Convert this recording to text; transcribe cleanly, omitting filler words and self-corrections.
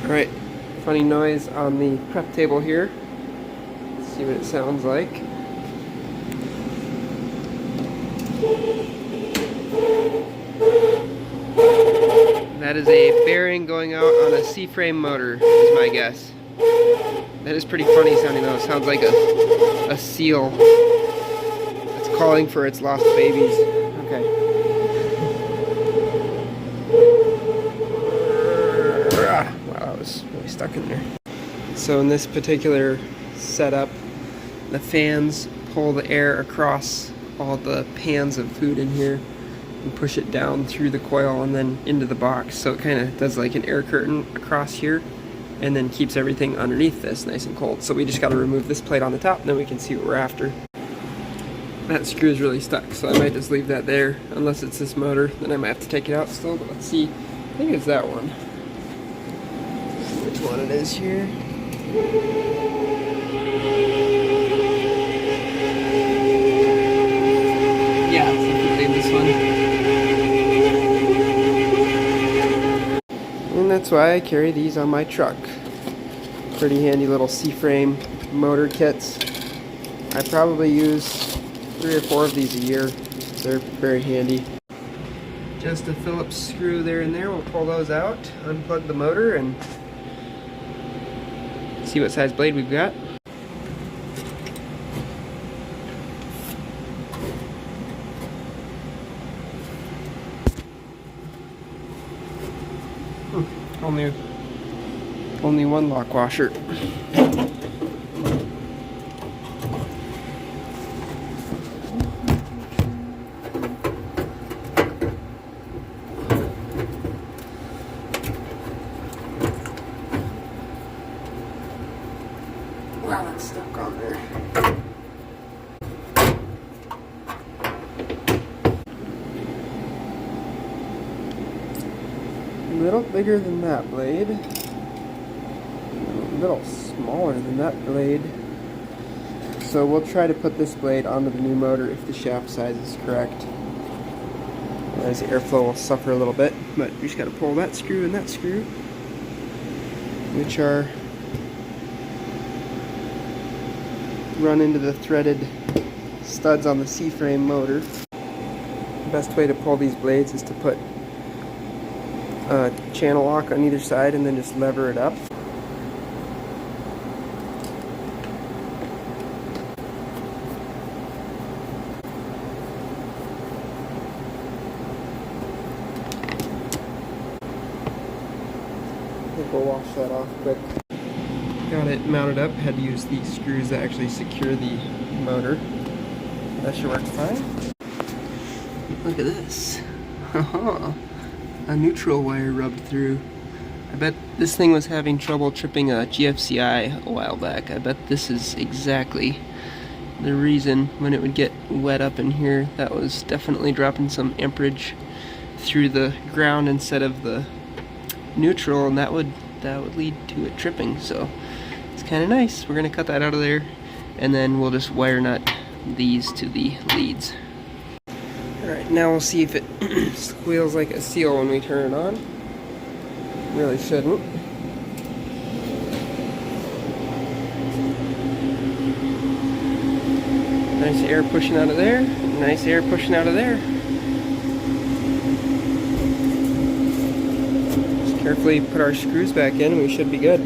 Alright, funny noise on the prep table here. Let's see what it sounds like. That is a bearing going out on a C-frame motor, is my guess. That is pretty funny sounding though. It sounds like a seal that's calling for its lost babies. Okay. Wow, that was really stuck in there. So in this particular setup, the fans pull the air across all the pans of food in here and push it down through the coil and then into the box. So it kind of does like an air curtain across here and then keeps everything underneath this nice and cold. So we just got to remove this plate on the top and then we can see what we're after. That screw is really stuck, so I might just leave that there. Unless it's this motor, then I might have to take it out still, but let's see. I think it's that one. Let's see which one it is here. Yeah, it's definitely this one. And that's why I carry these on my truck. Pretty handy little C-frame motor kits. I probably use 3 or 4 of these a year. They're very handy. Just a Phillips screw there and there. We'll pull those out, unplug the motor, and see what size blade we've got. Only one lock washer. Wow, that's stuck on there. A little bigger than that blade. A little smaller than that blade. So we'll try to put this blade onto the new motor if the shaft size is correct. As the airflow will suffer a little bit, but you just got to pull that screw and that screw, which are run into the threaded studs on the C-frame motor. The best way to pull these blades is to put a channel lock on either side and then just lever it up. I think we'll wash that off quick. Got it mounted up. Had to use these screws that actually secure the motor. That should work fine. Look at this. A neutral wire rubbed through. I bet this thing was having trouble tripping a GFCI a while back. I bet this is exactly the reason when it would get wet up in here. That was definitely dropping some amperage through the ground instead of the neutral, and that would lead to it tripping. So it's kind of nice. We're gonna cut that out of there, and then we'll just wire nut these to the leads. Alright, now we'll see if it squeals like a seal when we turn it on. Really shouldn't. Nice air pushing out of there. Nice air pushing out of there. Just carefully put our screws back in and we should be good.